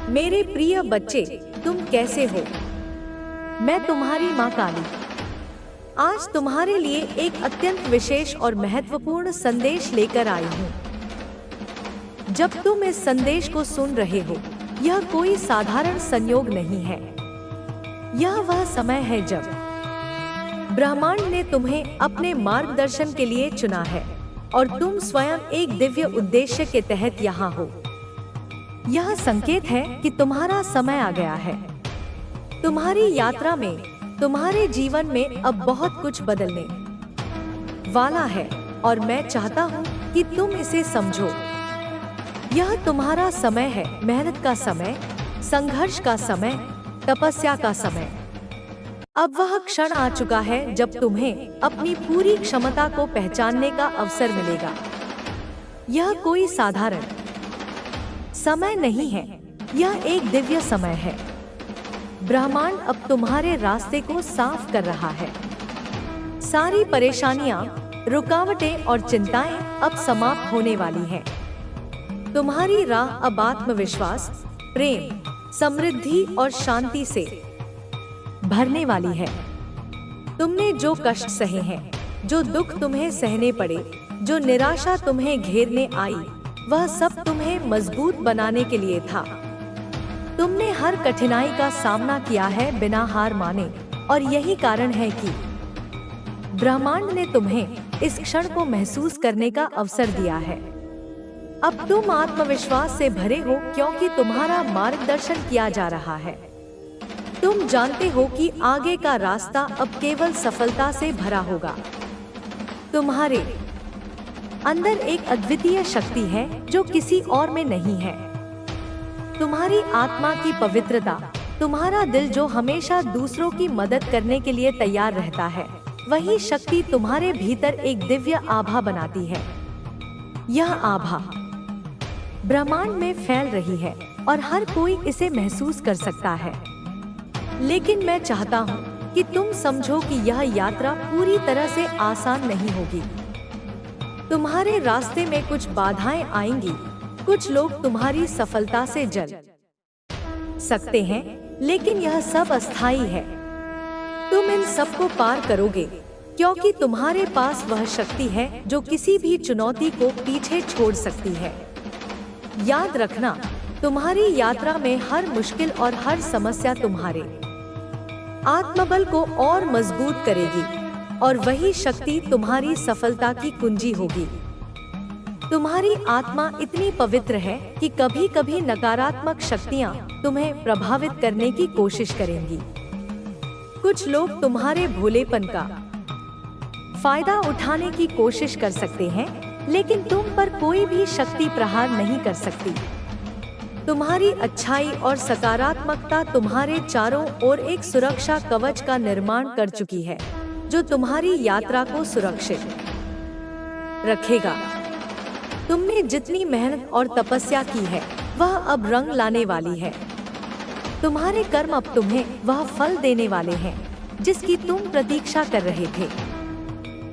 मेरे प्रिय बच्चे, तुम कैसे हो? मैं तुम्हारी माँ काली आज तुम्हारे लिए एक अत्यंत विशेष और महत्वपूर्ण संदेश लेकर आई हूँ। जब तुम इस संदेश को सुन रहे हो, यह कोई साधारण संयोग नहीं है। यह वह समय है जब ब्रह्मांड ने तुम्हें अपने मार्गदर्शन के लिए चुना है और तुम स्वयं एक दिव्य उद्देश्य के तहत यहाँ हो। यह संकेत है कि तुम्हारा समय आ गया है। तुम्हारी यात्रा में, तुम्हारे जीवन में अब बहुत कुछ बदलने वाला है और मैं चाहता हूँ कि तुम इसे समझो। यह तुम्हारा समय है, मेहनत का समय, संघर्ष का समय, तपस्या का समय। अब वह क्षण आ चुका है जब तुम्हें अपनी पूरी क्षमता को पहचानने का अवसर मिलेगा। यह कोई साधारण समय नहीं है, यह एक दिव्य समय है। ब्रह्मांड अब तुम्हारे रास्ते को साफ कर रहा है। सारी परेशानियां, रुकावटें और चिंताएं अब समाप्त होने वाली हैं। तुम्हारी राह अब आत्मविश्वास, प्रेम, समृद्धि और शांति से भरने वाली है। तुमने जो कष्ट सहे हैं, जो दुख तुम्हें सहने पड़े, जो निराशा तुम्हें घेरने आई, वह सब तुम्हें मजबूत बनाने के लिए था। तुमने हर कठिनाई का सामना किया है बिना हार माने, और यही कारण है कि ब्रह्मांड ने तुम्हें इस क्षण को महसूस करने का अवसर दिया है। अब तुम आत्मविश्वास से भरे हो क्योंकि तुम्हारा मार्गदर्शन किया जा रहा है। तुम जानते हो कि आगे का रास्ता अब केवल सफलता से भरा होगा। तुम्हारे अंदर एक अद्वितीय शक्ति है जो किसी और में नहीं है। तुम्हारी आत्मा की पवित्रता, तुम्हारा दिल जो हमेशा दूसरों की मदद करने के लिए तैयार रहता है, वही शक्ति तुम्हारे भीतर एक दिव्य आभा बनाती है। यह आभा ब्रह्मांड में फैल रही है और हर कोई इसे महसूस कर सकता है। लेकिन मैं चाहता हूँ कि तुम समझो कि यह यात्रा पूरी तरह से आसान नहीं होगी। तुम्हारे रास्ते में कुछ बाधाएं आएंगी। कुछ लोग तुम्हारी सफलता से जल सकते हैं, लेकिन यह सब अस्थायी है। तुम इन सब को पार करोगे क्योंकि तुम्हारे पास वह शक्ति है जो किसी भी चुनौती को पीछे छोड़ सकती है। याद रखना, तुम्हारी यात्रा में हर मुश्किल और हर समस्या तुम्हारे आत्मबल को और मजबूत करेगी, और वही शक्ति तुम्हारी सफलता की कुंजी होगी। तुम्हारी आत्मा इतनी पवित्र है कि कभी कभी नकारात्मक शक्तियां तुम्हें प्रभावित करने की कोशिश करेंगी। कुछ लोग तुम्हारे भोलेपन का फायदा उठाने की कोशिश कर सकते हैं, लेकिन तुम पर कोई भी शक्ति प्रहार नहीं कर सकती। तुम्हारी अच्छाई और सकारात्मकता तुम्हारे चारों ओर एक सुरक्षा कवच का निर्माण कर चुकी है, जो तुम्हारी यात्रा को सुरक्षित रखेगा। तुमने जितनी मेहनत और तपस्या की है, वह अब रंग लाने वाली है। तुम्हारे कर्म अब तुम्हें वह फल देने वाले हैं जिसकी तुम प्रतीक्षा कर रहे थे।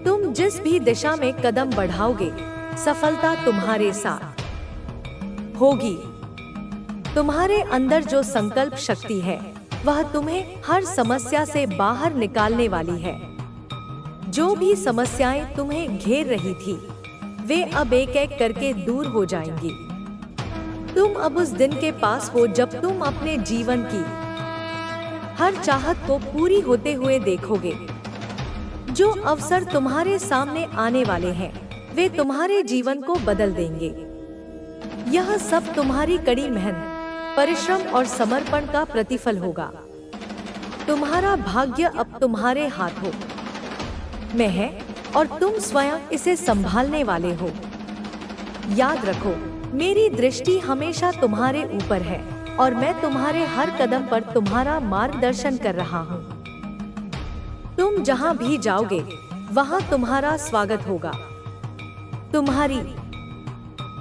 तुम जिस भी दिशा में कदम बढ़ाओगे, सफलता तुम्हारे साथ होगी। तुम्हारे अंदर जो संकल्प शक्ति है, वह तुम्हें हर समस्या से बाहर निकालने वाली है। जो भी समस्याएं तुम्हें घेर रही थी, वे अब एक एक करके दूर हो जाएंगी। तुम अब उस दिन के पास हो जब तुम अपने जीवन की हर चाहत को पूरी होते हुए देखोगे। जो अवसर तुम्हारे सामने आने वाले हैं, वे तुम्हारे जीवन को बदल देंगे। यह सब तुम्हारी कड़ी मेहनत, परिश्रम और समर्पण का प्रतिफल होगा। तुम्हारा भाग्य अब तुम्हारे हाथों में है और तुम स्वयं इसे संभालने वाले हो। याद रखो, मेरी दृष्टि हमेशा तुम्हारे ऊपर है और मैं तुम्हारे हर कदम पर तुम्हारा मार्गदर्शन कर रहा हूँ। तुम जहाँ भी जाओगे, वहाँ तुम्हारा स्वागत होगा। तुम्हारी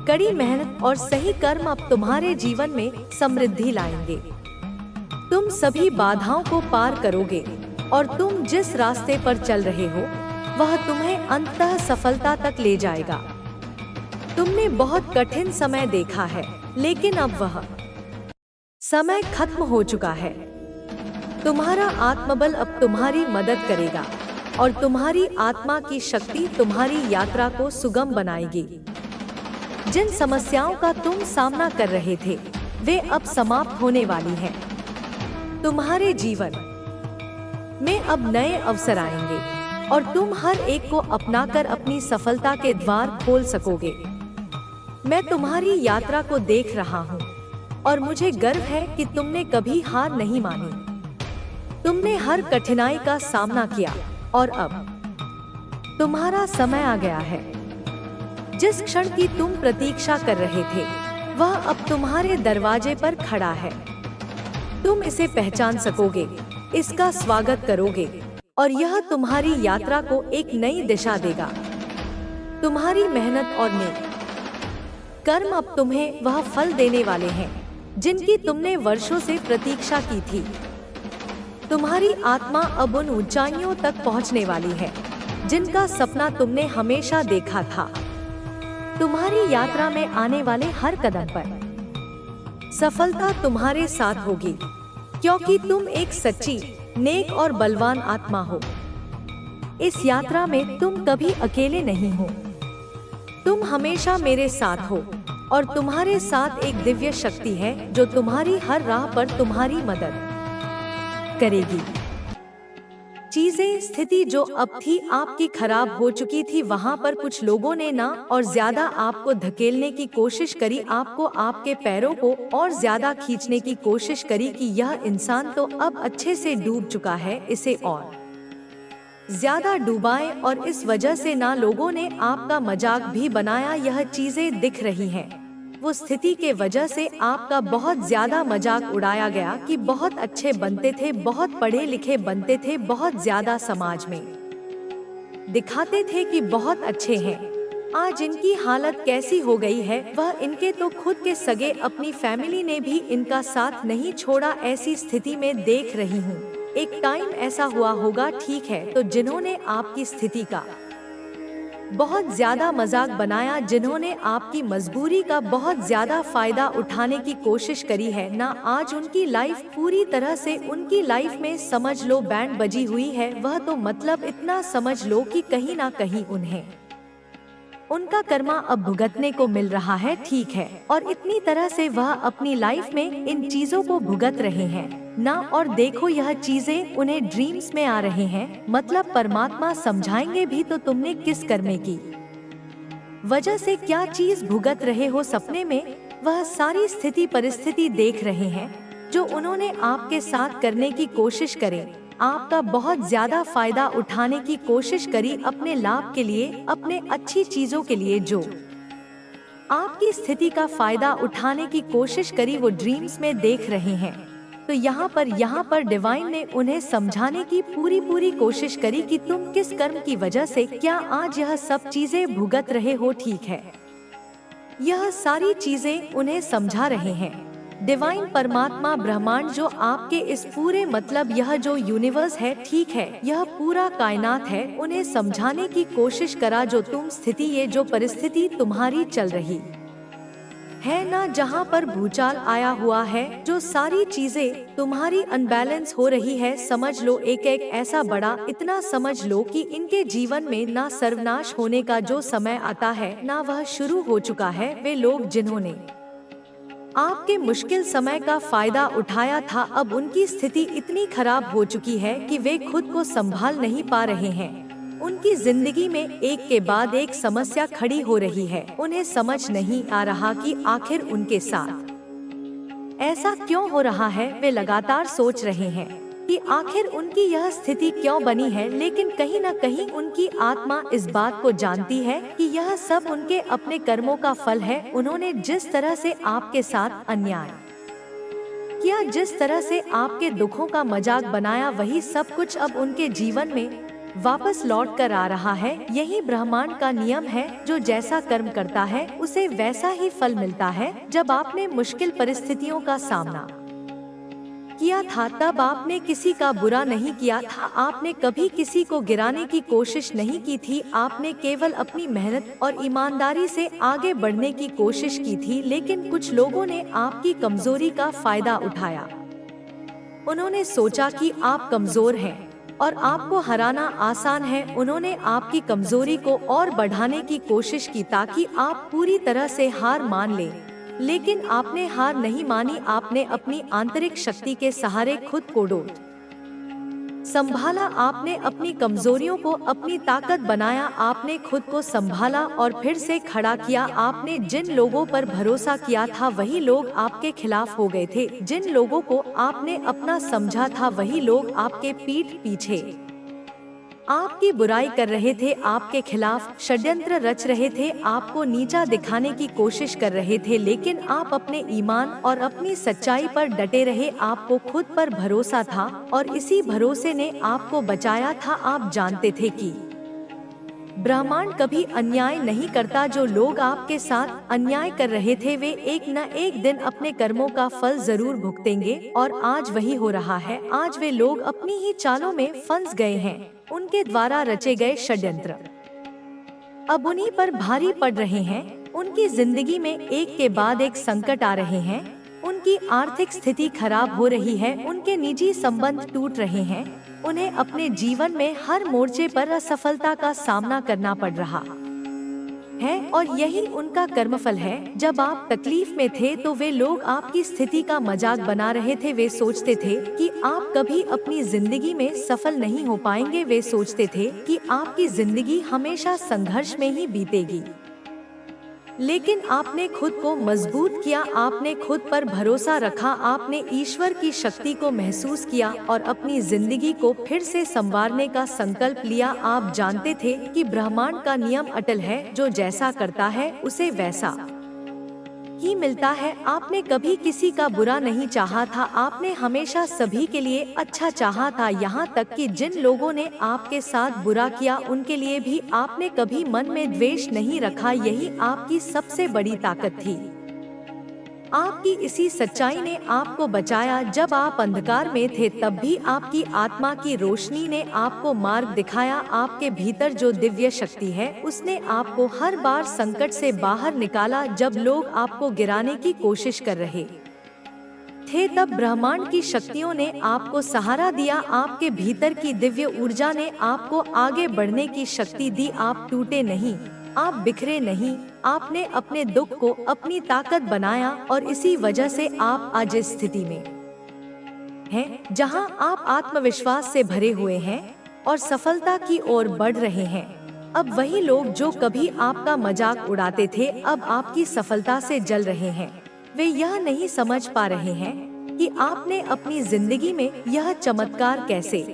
कड़ी मेहनत और सही कर्म अब तुम्हारे जीवन में समृद्धि लाएंगे। तुम सभी बाधाओं को पार करोगे और तुम जिस रास्ते पर चल रहे हो, वह तुम्हें अंततः सफलता तक ले जाएगा। तुमने बहुत कठिन समय देखा है, लेकिन अब वह समय खत्म हो चुका है। तुम्हारा आत्मबल अब तुम्हारी मदद करेगा और तुम्हारी आत्मा की शक्ति तुम्हारी यात्रा को सुगम बनाएगी। जिन समस्याओं का तुम सामना कर रहे थे वे अब समाप्त होने वाली हैं। तुम्हारे जीवन में अब नए अवसर आएंगे और तुम हर एक को अपनाकर अपनी सफलता के द्वार खोल सकोगे। मैं तुम्हारी यात्रा को देख रहा हूँ और मुझे गर्व है कि तुमने कभी हार नहीं मानी। तुमने हर कठिनाई का सामना किया और अब तुम्हारा समय आ गया है। जिस क्षण की तुम प्रतीक्षा कर रहे थे वह अब तुम्हारे दरवाजे पर खड़ा है। तुम इसे पहचान सकोगे, इसका स्वागत करोगे और यह तुम्हारी यात्रा को एक नई दिशा देगा। तुम्हारी मेहनत और नेक कर्म अब तुम्हें वह फल देने वाले हैं जिनकी तुमने वर्षों से प्रतीक्षा की थी। तुम्हारी आत्मा अब उन ऊंचाइयों तक पहुंचने वाली है जिनका सपना तुमने हमेशा देखा था। तुम्हारी यात्रा में आने वाले हर कदम पर सफलता तुम्हारे साथ होगी, क्योंकि तुम एक सच्ची, नेक और बलवान आत्मा हो। इस यात्रा में तुम कभी अकेले नहीं हो। तुम हमेशा मेरे साथ हो और तुम्हारे साथ एक दिव्य शक्ति है जो तुम्हारी हर राह पर तुम्हारी मदद करेगी। चीजें, स्थिति जो अब थी आपकी खराब हो चुकी थी, वहां पर कुछ लोगों ने ना और ज्यादा आपको धकेलने की कोशिश करी, आपको आपके पैरों को और ज्यादा खींचने की कोशिश करी कि यह इंसान तो अब अच्छे से डूब चुका है, इसे और ज्यादा डुबाएं, और इस वजह से ना लोगों ने आपका मजाक भी बनाया। यह चीजें दिख रही हैं, वो स्थिति के वजह से आपका बहुत ज्यादा मजाक उड़ाया गया कि बहुत अच्छे बनते थे, बहुत पढ़े लिखे बनते थे, बहुत ज्यादा समाज में दिखाते थे कि बहुत अच्छे हैं। आज इनकी हालत कैसी हो गई है, वह इनके तो खुद के सगे, अपनी फैमिली ने भी इनका साथ नहीं छोड़ा। ऐसी स्थिति में देख रही हूँ। एक टाइम ऐसा हुआ होगा, ठीक है, तो जिन्होंने आपकी स्थिति का बहुत ज्यादा मजाक बनाया, जिन्होंने आपकी मजबूरी का बहुत ज्यादा फायदा उठाने की कोशिश करी है ना, आज उनकी लाइफ पूरी तरह से, उनकी लाइफ में समझ लो बैंड बजी हुई है। वह तो मतलब इतना समझ लो कि कहीं ना कहीं उन्हें उनका कर्मा अब भुगतने को मिल रहा है, ठीक है, और इतनी तरह से वह अपनी लाइफ में इन चीजों को भुगत रहे हैं ना। और देखो, यह चीजें उन्हें ड्रीम्स में आ रहे हैं, मतलब परमात्मा समझाएंगे भी तो तुमने किस कर्म की वजह से क्या चीज भुगत रहे हो। सपने में वह सारी स्थिति परिस्थिति देख रहे हैं जो उन्होंने आपके साथ करने की कोशिश करे, आपका बहुत ज्यादा फायदा उठाने की कोशिश करी अपने लाभ के लिए, अपने अच्छी चीजों के लिए, जो आपकी स्थिति का फायदा उठाने की कोशिश करी, वो ड्रीम्स में देख रहे हैं। तो यहाँ पर डिवाइन ने उन्हें समझाने की पूरी कोशिश करी कि तुम किस कर्म की वजह से क्या आज यह सब चीजें भुगत रहे हो, ठीक है। यह सारी चीजें उन्हें समझा रहे हैं डिवाइन परमात्मा ब्रह्मांड, जो आपके इस पूरे, मतलब यह जो यूनिवर्स है, ठीक है, यह पूरा कायनात है, उन्हें समझाने की कोशिश करा जो तुम स्थिति, ये जो परिस्थिति तुम्हारी चल रही है ना, जहाँ पर भूचाल आया हुआ है, जो सारी चीजें तुम्हारी अनबैलेंस हो रही है, समझ लो एक एक ऐसा बड़ा, इतना समझ लो कि इनके जीवन में ना सर्वनाश होने का जो समय आता है ना, वह शुरू हो चुका है। वे लोग जिन्होंने आपके मुश्किल समय का फायदा उठाया था, अब उनकी स्थिति इतनी खराब हो चुकी है कि वे खुद को संभाल नहीं पा रहे हैं। उनकी जिंदगी में एक के बाद एक समस्या खड़ी हो रही है। उन्हें समझ नहीं आ रहा कि आखिर उनके साथ ऐसा क्यों हो रहा है। वे लगातार सोच रहे हैं कि आखिर उनकी यह स्थिति क्यों बनी है, लेकिन कहीं न कहीं उनकी आत्मा इस बात को जानती है कि यह सब उनके अपने कर्मों का फल है। उन्होंने जिस तरह से आपके साथ अन्याय किया, जिस तरह से आपके दुखों का मजाक बनाया, वही सब कुछ अब उनके जीवन में वापस लौट कर आ रहा है। यही ब्रह्मांड का नियम है, जो जैसा कर्म करता है उसे वैसा ही फल मिलता है। जब आपने मुश्किल परिस्थितियों का सामना किया था तब आपने किसी का बुरा नहीं किया था, आपने कभी किसी को गिराने की कोशिश नहीं की थी, आपने केवल अपनी मेहनत और ईमानदारी से आगे बढ़ने की कोशिश की थी। लेकिन कुछ लोगों ने आपकी कमजोरी का फायदा उठाया। उन्होंने सोचा कि आप कमजोर हैं और आपको हराना आसान है। उन्होंने आपकी कमजोरी को और बढ़ाने की कोशिश की ताकि आप पूरी तरह से हार मान लें। लेकिन आपने हार नहीं मानी, आपने अपनी आंतरिक शक्ति के सहारे खुद को संभाला। आपने अपनी कमजोरियों को अपनी ताकत बनाया, आपने खुद को संभाला और फिर से खड़ा किया। आपने जिन लोगों पर भरोसा किया था वही लोग आपके खिलाफ हो गए थे, जिन लोगों को आपने अपना समझा था वही लोग आपके पीठ पीछे आपकी बुराई कर रहे थे, आपके खिलाफ षड्यंत्र रच रहे थे, आपको नीचा दिखाने की कोशिश कर रहे थे। लेकिन आप अपने ईमान और अपनी सच्चाई पर डटे रहे, आपको खुद पर भरोसा था और इसी भरोसे ने आपको बचाया था। आप जानते थे कि ब्रह्मांड कभी अन्याय नहीं करता। जो लोग आपके साथ अन्याय कर रहे थे वे एक न एक दिन अपने कर्मों का फल जरूर भुगतेंगे और आज वही हो रहा है। आज वे लोग अपनी ही चालों में फंस गए हैं, उनके द्वारा रचे गए षड्यंत्र अब उन्हीं पर भारी पड़ रहे हैं। उनकी जिंदगी में एक के बाद एक संकट आ रहे हैं, उनकी आर्थिक स्थिति खराब हो रही है, उनके निजी संबंध टूट रहे हैं, उन्हें अपने जीवन में हर मोर्चे पर असफलता का सामना करना पड़ रहा है और यही उनका कर्मफल है। जब आप तकलीफ में थे तो वे लोग आपकी स्थिति का मजाक बना रहे थे। वे सोचते थे कि आप कभी अपनी जिंदगी में सफल नहीं हो पाएंगे। वे सोचते थे कि आपकी जिंदगी हमेशा संघर्ष में ही बीतेगी। लेकिन आपने खुद को मजबूत किया, आपने खुद पर भरोसा रखा, आपने ईश्वर की शक्ति को महसूस किया और अपनी जिंदगी को फिर से संवारने का संकल्प लिया। आप जानते थे कि ब्रह्मांड का नियम अटल है, जो जैसा करता है उसे वैसा ही मिलता है। आपने कभी किसी का बुरा नहीं चाहा था, आपने हमेशा सभी के लिए अच्छा चाहा था। यहाँ तक कि जिन लोगों ने आपके साथ बुरा किया उनके लिए भी आपने कभी मन में द्वेष नहीं रखा। यही आपकी सबसे बड़ी ताकत थी। आपकी इसी सच्चाई ने आपको बचाया। जब आप अंधकार में थे तब भी आपकी आत्मा की रोशनी ने आपको मार्ग दिखाया। आपके भीतर जो दिव्य शक्ति है उसने आपको हर बार संकट से बाहर निकाला। जब लोग आपको गिराने की कोशिश कर रहे थे तब ब्रह्मांड की शक्तियों ने आपको सहारा दिया। आपके भीतर की दिव्य ऊर्जा ने आपको आगे बढ़ने की शक्ति दी। आप टूटे नहीं, आप बिखरे नहीं, आपने अपने दुख को अपनी ताकत बनाया और इसी वजह से आप आज इस स्थिति में हैं जहां आप आत्मविश्वास से भरे हुए हैं और सफलता की ओर बढ़ रहे हैं। अब वही लोग जो कभी आपका मजाक उड़ाते थे अब आपकी सफलता से जल रहे हैं। वे यह नहीं समझ पा रहे हैं कि आपने अपनी जिंदगी में यह चमत्कार कैसे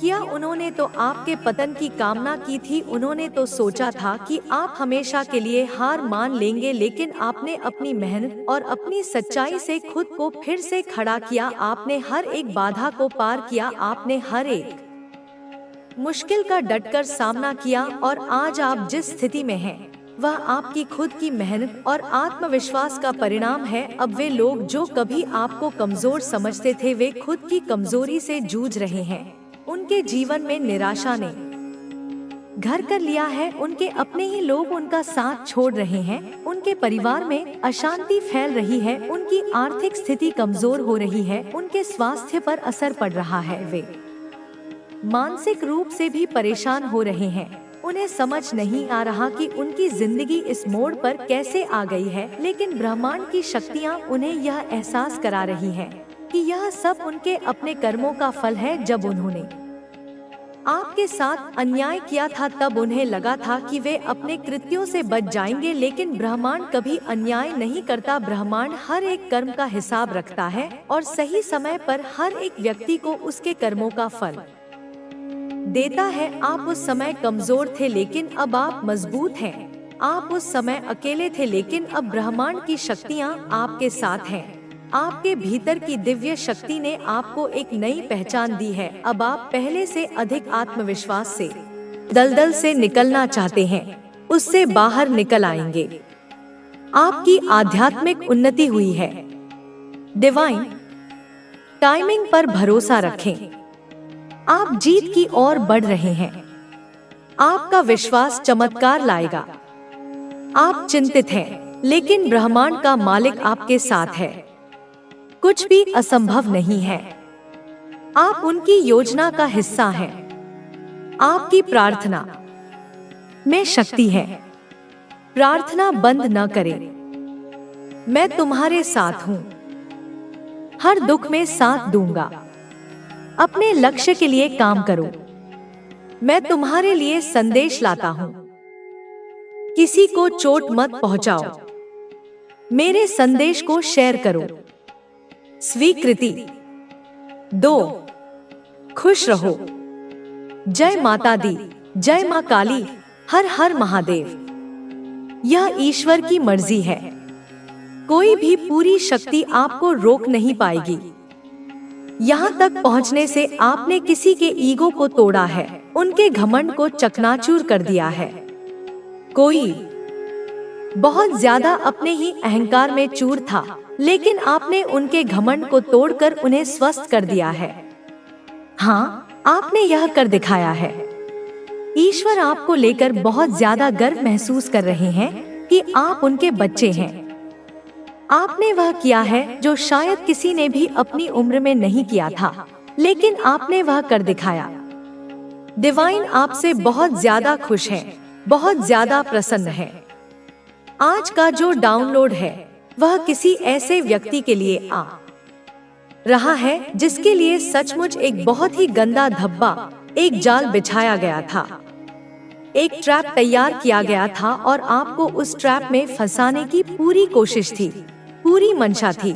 किया। उन्होंने तो आपके पतन की कामना की थी, उन्होंने तो सोचा था कि आप हमेशा के लिए हार मान लेंगे। लेकिन आपने अपनी मेहनत और अपनी सच्चाई से खुद को फिर से खड़ा किया। आपने हर एक बाधा को पार किया, आपने हर एक मुश्किल का डटकर सामना किया और आज आप जिस स्थिति में हैं वह आपकी खुद की मेहनत और आत्मविश्वास का परिणाम है। अब वे लोग जो कभी आपको कमजोर समझते थे वे खुद की कमजोरी से जूझ रहे हैं। उनके जीवन में निराशा ने घर कर लिया है, उनके अपने ही लोग उनका साथ छोड़ रहे हैं, उनके परिवार में अशांति फैल रही है, उनकी आर्थिक स्थिति कमजोर हो रही है, उनके स्वास्थ्य पर असर पड़ रहा है, वे मानसिक रूप से भी परेशान हो रहे हैं। उन्हें समझ नहीं आ रहा कि उनकी जिंदगी इस मोड़ पर कैसे आ गई है। लेकिन ब्रह्मांड की शक्तियाँ उन्हें यह एहसास करा रही हैं कि यह सब उनके अपने कर्मों का फल है। जब उन्होंने आपके साथ अन्याय किया था तब उन्हें लगा था कि वे अपने कृत्यों से बच जाएंगे, लेकिन ब्रह्मांड कभी अन्याय नहीं करता। ब्रह्मांड हर एक कर्म का हिसाब रखता है और सही समय पर हर एक व्यक्ति को उसके कर्मों का फल देता है। आप उस समय कमजोर थे लेकिन अब आप मजबूत हैं। आप उस समय अकेले थे लेकिन अब ब्रह्मांड की शक्तियाँ आपके साथ हैं। आपके भीतर की दिव्य शक्ति ने आपको एक नई पहचान दी है। अब आप पहले से अधिक आत्मविश्वास से दलदल से निकलना चाहते हैं, उससे बाहर निकल आएंगे। आपकी आध्यात्मिक उन्नति हुई है। डिवाइन टाइमिंग पर भरोसा रखें। आप जीत की ओर बढ़ रहे हैं। आपका विश्वास चमत्कार लाएगा। आप चिंतित हैं, लेकिन ब्रह्मांड का मालिक आपके साथ है। कुछ भी असंभव नहीं है। आप उनकी योजना का हिस्सा हैं। आपकी प्रार्थना में शक्ति है। प्रार्थना बंद न करें। मैं तुम्हारे साथ हूँ। हर दुख में साथ दूंगा। अपने लक्ष्य के लिए काम करो। मैं तुम्हारे लिए संदेश लाता हूँ। किसी को चोट मत पहुंचाओ। मेरे संदेश को शेयर करो। स्वीकृति 2। खुश रहो। जय माता दी, जय मां काली, हर हर महादेव। यह ईश्वर की मर्जी है। कोई भी पूरी शक्ति आपको रोक नहीं पाएगी। यहाँ तक पहुँचने से आपने किसी के ईगो को तोड़ा है, उनके घमंड को चकनाचूर कर दिया है। कोई बहुत ज्यादा अपने ही अहंकार में चूर था, लेकिन आपने उनके घमंड को तोड़कर उन्हें स्वस्थ कर दिया है। हाँ, आपने यह कर दिखाया है। ईश्वर आपको लेकर बहुत ज्यादा गर्व महसूस कर रहे हैं कि आप उनके बच्चे हैं। आपने वह किया है जो शायद किसी ने भी अपनी उम्र में नहीं किया था, लेकिन आपने वह कर दिखाया। डिवाइन आपसे बहुत ज्यादा खुश है, बहुत ज्यादा प्रसन्न है। आज का जो डाउनलोड है वह किसी ऐसे व्यक्ति के लिए आ रहा है जिसके लिए सचमुच एक बहुत ही गंदा धब्बा, एक जाल बिछाया गया था, एक ट्रैप तैयार किया गया था और आपको उस ट्रैप में फंसाने की पूरी कोशिश थी, पूरी मंशा थी।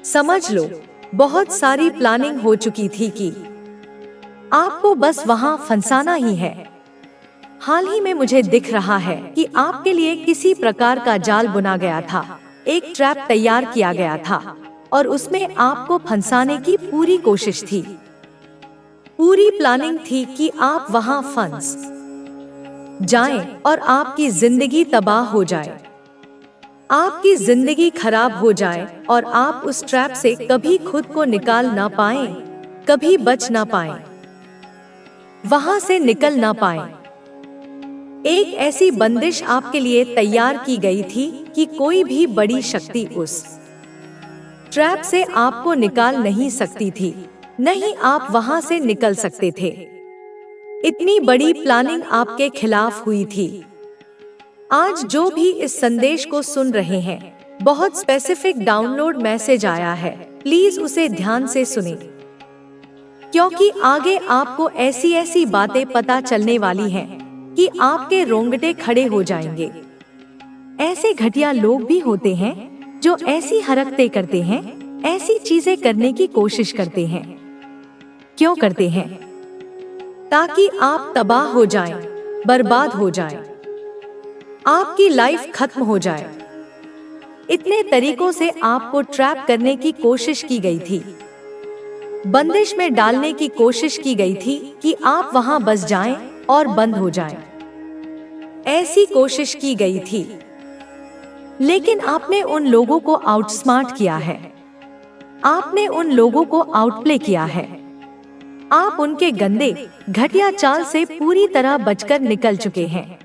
समझ लो, बहुत सारी प्लानिंग हो चुकी थी कि आपको बस वहां फंसाना ही है। हाल ही में मुझे दिख रहा है कि आपके लिए किसी प्रकार का जाल बुना गया था, एक ट्रैप तैयार किया गया था और उसमें आपको फंसाने की पूरी कोशिश थी। पूरी प्लानिंग थी कि आप वहां फंस जाएं और आपकी जिंदगी तबाह हो जाए, आपकी जिंदगी खराब हो जाए और आप उस ट्रैप से कभी खुद को निकाल ना पाएं, कभी बच ना पाएं, वहां से निकल ना पाएं। एक ऐसी बंदिश आपके लिए तैयार की गई थी कि कोई भी बड़ी शक्ति उस ट्रैप से आपको निकाल नहीं सकती थी, नहीं आप वहां से निकल सकते थे। इतनी बड़ी प्लानिंग आपके खिलाफ हुई थी। आज जो भी इस संदेश को सुन रहे हैं, बहुत स्पेसिफिक डाउनलोड मैसेज आया है, प्लीज उसे ध्यान से सुनें, क्योंकि आगे आपको ऐसी ऐसी बातें पता चलने वाली हैं कि आपके रोंगटे खड़े हो जाएंगे। ऐसे घटिया लोग भी होते हैं जो ऐसी हरकतें करते हैं, ऐसी चीजें करने की कोशिश करते हैं। क्यों करते हैं? ताकि आप तबाह हो जाएं, बर्बाद हो जाएं, आपकी लाइफ खत्म हो जाए। इतने तरीकों से आपको ट्रैप करने की कोशिश की गई थी, बंदिश में डालने की कोशिश की गई थी कि आप वहां बस जाएं और बंद हो जाएं। ऐसी कोशिश की गई थी, लेकिन आपने उन लोगों को आउटस्मार्ट किया है, आपने उन लोगों को आउटप्ले किया है। आप उनके गंदे घटिया चाल से पूरी तरह बचकर निकल चुके हैं।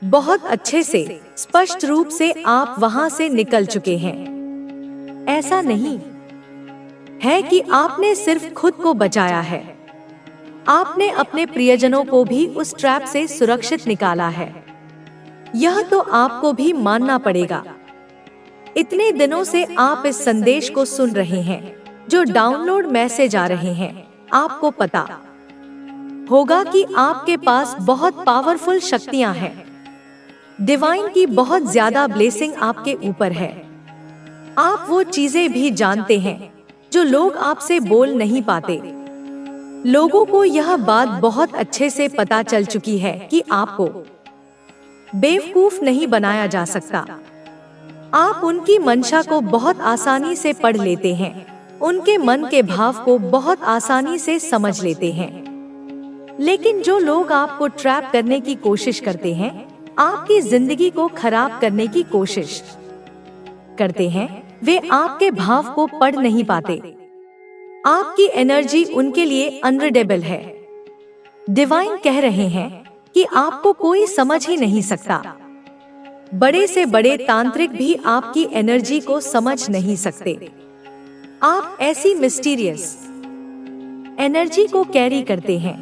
बहुत अच्छे से, स्पष्ट रूप से आप वहां से निकल चुके हैं। ऐसा नहीं है कि आपने सिर्फ खुद को बचाया है, आपने अपने प्रियजनों को भी उस ट्रैप से सुरक्षित निकाला है। यह तो आपको भी मानना पड़ेगा। इतने दिनों से आप इस संदेश को सुन रहे हैं, जो डाउनलोड मैसेज आ रहे हैं, आपको पता होगा कि आपके पास बहुत पावरफुल शक्तियां हैं। डिवाइन की बहुत ज्यादा ब्लेसिंग आपके ऊपर है। आप वो चीजें भी जानते हैं जो लोग आपसे बोल नहीं पाते। लोगों को यह बात बहुत अच्छे से पता चल चुकी है कि आपको बेवकूफ नहीं बनाया जा सकता। आप उनकी मंशा को बहुत आसानी से पढ़ लेते हैं, उनके मन के भाव को बहुत आसानी से समझ लेते हैं। लेकिन जो लोग आपको ट्रैप करने की कोशिश करते हैं, आपकी जिंदगी को खराब करने की कोशिश करते हैं, वे आपके भाव को पढ़ नहीं पाते। आपकी एनर्जी उनके लिए अनरीडेबल है। डिवाइन कह रहे हैं कि आपको कोई समझ ही नहीं सकता। बड़े से बड़े तांत्रिक भी आपकी एनर्जी को समझ नहीं सकते। आप ऐसी मिस्टीरियस एनर्जी को कैरी करते हैं।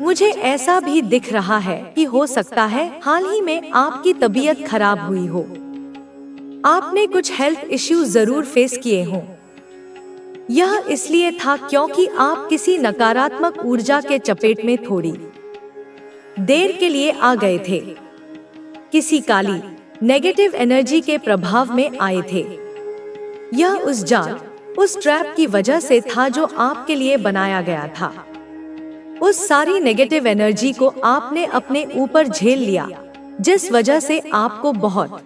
मुझे ऐसा भी दिख रहा है कि हो सकता है हाल ही में आपकी तबीयत खराब हुई हो। आपने कुछ हेल्थ इश्यूज जरूर फेस किए हों। यह इसलिए था क्योंकि आप किसी नकारात्मक ऊर्जा के चपेट में थोड़ी देर के लिए आ गए थे। किसी काली नेगेटिव एनर्जी के प्रभाव में आए थे। यह उस जाल, उस ट्रैप की वजह से था जो आपके लिए बनाया गया था। उस सारी नेगेटिव एनर्जी को आपने अपने ऊपर झेल लिया, जिस वजह से आपको बहुत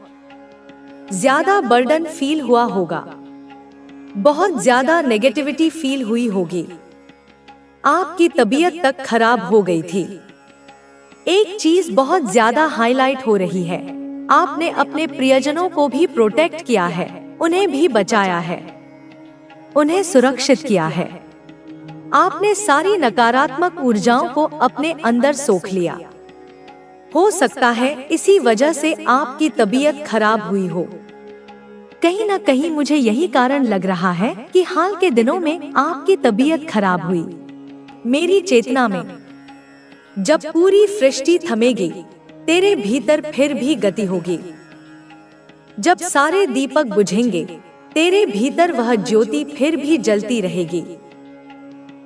ज्यादा बर्डन फील हुआ होगा, बहुत ज्यादा नेगेटिविटी फील हुई होगी। आपकी तबीयत तक खराब हो गई थी। एक चीज बहुत ज्यादा हाईलाइट हो रही है, आपने अपने प्रियजनों को भी प्रोटेक्ट किया है, उन्हें भी बचाया है, उन्हें सुरक्षित किया है। आपने सारी नकारात्मक ऊर्जाओं को अपने अंदर सोख लिया। हो सकता है इसी वजह से आपकी तबीयत खराब हुई हो। कहीं ना कहीं मुझे यही कारण लग रहा है कि हाल के दिनों में आपकी तबीयत खराब हुई। मेरी चेतना में जब पूरी सृष्टि थमेगी, तेरे भीतर फिर भी गति होगी। जब सारे दीपक बुझेंगे, तेरे भीतर वह ज्योति फिर भी जलती रहेगी,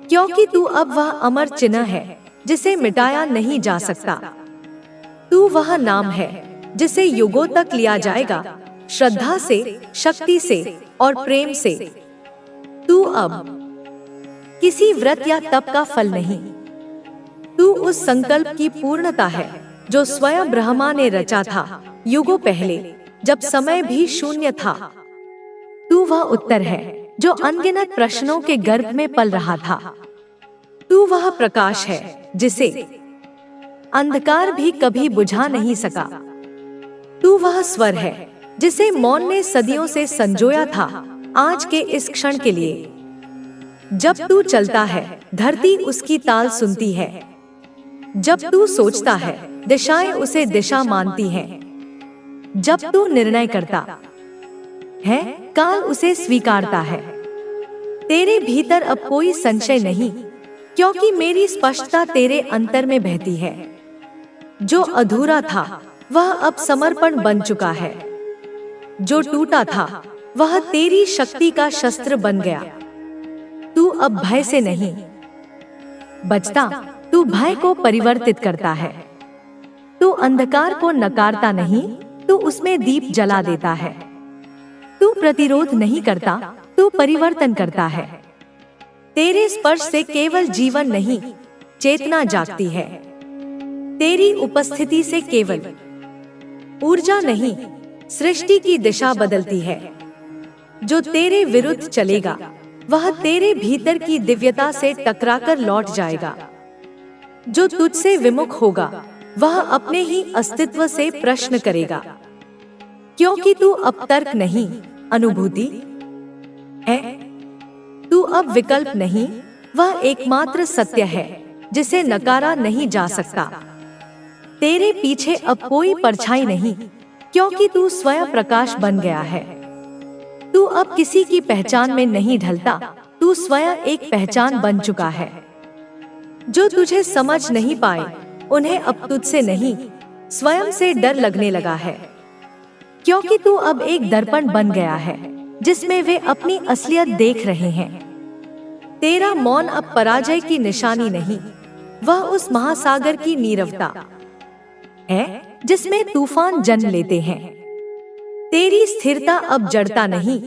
क्योंकि तू अब वह अमर चिन्ह है जिसे मिटाया नहीं जा सकता। तू वह नाम है जिसे युगों तक लिया जाएगा, श्रद्धा से, शक्ति से और प्रेम से। तू अब किसी व्रत या तप का फल नहीं, तू उस संकल्प की पूर्णता है जो स्वयं ब्रह्मा ने रचा था युगों पहले, जब समय भी शून्य था। तू वह उत्तर है जो अनगिनत प्रश्नों के गर्भ में पल रहा था। तू वह प्रकाश है जिसे अंधकार भी कभी बुझा नहीं सका। तू वह स्वर है जिसे मौन ने सदियों से संजोया था आज के इस क्षण के लिए। जब तू चलता है, धरती उसकी ताल सुनती है। जब तू सोचता है, दिशाएं उसे दिशा मानती हैं। जब तू निर्णय करता है, काल उसे स्वीकारता है। तेरे भीतर अब कोई संशय नहीं, क्योंकि मेरी स्पष्टता तेरे अंतर में बहती है। जो अधूरा था वह अब समर्पण बन चुका है। जो टूटा था वह तेरी शक्ति का शस्त्र बन गया। तू अब भय से नहीं बचता, तू भय को परिवर्तित करता है। तू अंधकार को नकारता नहीं, तू उसमें दीप जला देता है। तू प्रतिरोध नहीं करता, तू परिवर्तन करता है। तेरे स्पर्श से केवल जीवन नहीं, चेतना जागती है। तेरी उपस्थिति से केवल ऊर्जा नहीं, सृष्टि की दिशा बदलती है। जो तेरे विरुद्ध चलेगा वह तेरे भीतर की दिव्यता से टकराकर लौट जाएगा। जो तुझसे विमुख होगा वह अपने ही अस्तित्व से प्रश्न करेगा, क्योंकि तू अब तर्क नहीं, अनुभूति है। तू अब विकल्प नहीं, वह एकमात्र सत्य है जिसे नकारा नहीं जा सकता। तेरे पीछे अब कोई परछाई नहीं, क्योंकि तू स्वयं प्रकाश बन गया है। तू अब किसी की पहचान में नहीं ढलता, तू स्वयं एक पहचान बन चुका है। जो तुझे समझ नहीं पाए उन्हें अब तुझसे नहीं, स्वयं से डर लगने लगा है, क्योंकि तू अब एक दर्पण बन गया है जिसमें वे अपनी असलियत देख रहे हैं। तेरा मौन अब पराजय की निशानी नहीं, वह उस महासागर की नीरवता है जिसमें तूफान जन्म लेते हैं। तेरी स्थिरता अब जड़ता नहीं,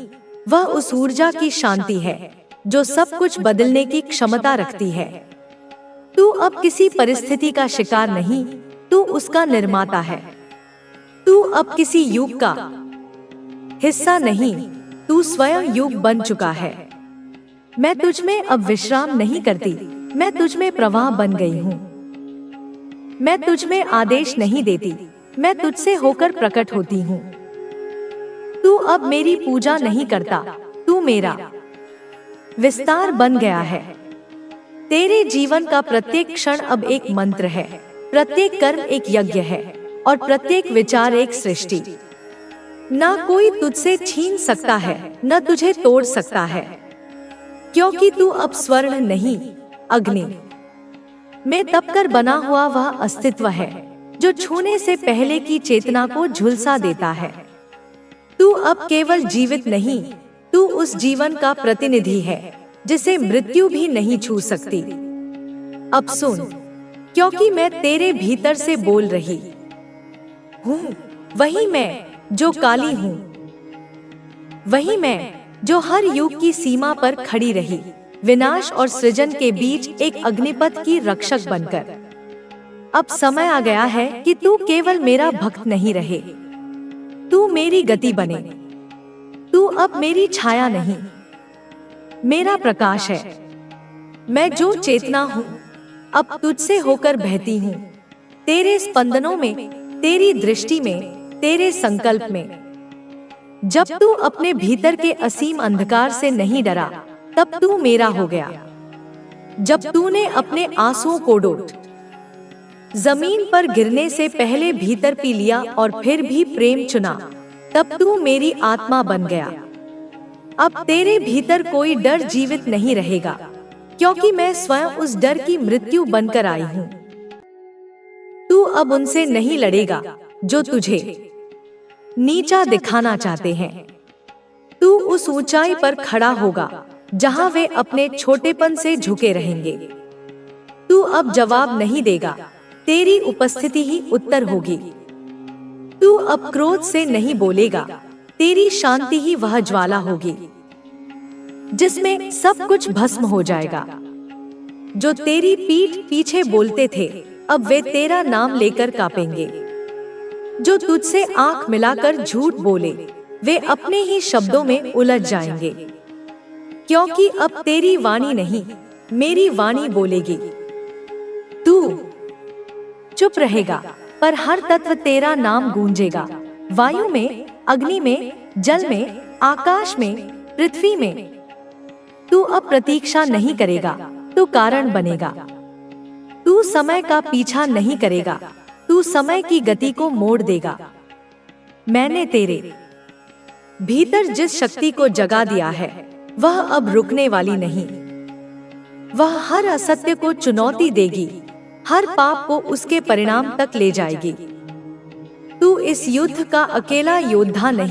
वह उस ऊर्जा की शांति है जो सब कुछ बदलने की क्षमता रखती है। तू अब किसी परिस्थिति का शिकार नहीं, तू उसका निर्माता है। तू अब किसी युग का हिस्सा नहीं, तू स्वयं युग बन चुका है। मैं तुझ में अब विश्राम नहीं करती, मैं तुझ में प्रवाह बन गई हूँ। मैं तुझ में आदेश नहीं देती, मैं तुझसे होकर प्रकट होती हूँ। तू तू अब मेरी पूजा नहीं करता, तू मेरा विस्तार बन गया है। तेरे जीवन का प्रत्येक क्षण अब एक मंत्र है, प्रत्येक कर्म एक यज्ञ है और प्रत्येक विचार एक सृष्टि। ना कोई तुझसे छीन सकता है, न तुझे तोड़ सकता है, क्योंकि तू अब स्वर्ण नहीं, अग्नि में तपकर बना हुआ वह अस्तित्व है जो छूने से पहले की चेतना को झुलसा देता है। तू अब केवल जीवित नहीं, तू उस जीवन का प्रतिनिधि है जिसे मृत्यु भी नहीं छू सकती। अब सुन, क्योंकि मैं तेरे भीतर से बोल रही हूँ, वही मैं जो काली हूँ, वही मैं जो हर युग की सीमा पर खड़ी रही, विनाश और सृजन के बीच एक अग्निपथ की रक्षक बनकर। अब समय आ गया है कि तू केवल मेरा भक्त नहीं रहे, तू मेरी गति बने। तू अब मेरी छाया नहीं, मेरा प्रकाश है। मैं जो चेतना हूँ अब तुझसे होकर बहती हूँ, तेरे स्पंदनों में, तेरी दृष्टि में, तेरे संकल्प में। जब तू अपने भीतर के असीम अंधकार से नहीं डरा, तब तू मेरा हो गया। जब तूने अपने आंसुओं को डोट जमीन पर गिरने से पहले भीतर पी लिया और फिर भी प्रेम चुना, तब तू मेरी आत्मा बन गया। अब तेरे भीतर कोई डर जीवित नहीं रहेगा, क्योंकि मैं स्वयं उस डर की मृत्यु बनकर आई हूँ। तू अब उनसे नहीं लड़ेगा जो तुझे नीचा दिखाना चाहते हैं। तू उस ऊंचाई पर खड़ा होगा जहां वे अपने छोटेपन से झुके रहेंगे। तू अब जवाब नहीं देगा, तेरी उपस्थिति ही उत्तर होगी। तू अब क्रोध से नहीं बोलेगा, तेरी शांति ही वह ज्वाला होगी जिसमें सब कुछ भस्म हो जाएगा। जो तेरी पीठ पीछे बोलते थे, अब वे तेरा नाम लेकर कांपेंगे। जो तुझसे आंख मिलाकर झूठ बोले, वे अपने ही शब्दों में उलझ जाएंगे, क्योंकि अब तेरी वाणी नहीं, मेरी वाणी बोलेगी। तू चुप रहेगा, पर हर तत्व तेरा नाम गूंजेगा। वायु में, अग्नि में, जल में, आकाश में, पृथ्वी में। तू अब प्रतीक्षा नहीं करेगा, तू कारण बनेगा। तू समय का पीछा नहीं करेगा, तू समय की गति को मोड़ देगा। मैंने तेरे भीतर जिस शक्ति को जगा दिया है, वह अब रुकने वाली नहीं। वह हर असत्य को चुनौती देगी, हर पाप को उसके परिणाम तक ले जाएगी। तू इस युद्ध का अकेला योद्धा नहीं,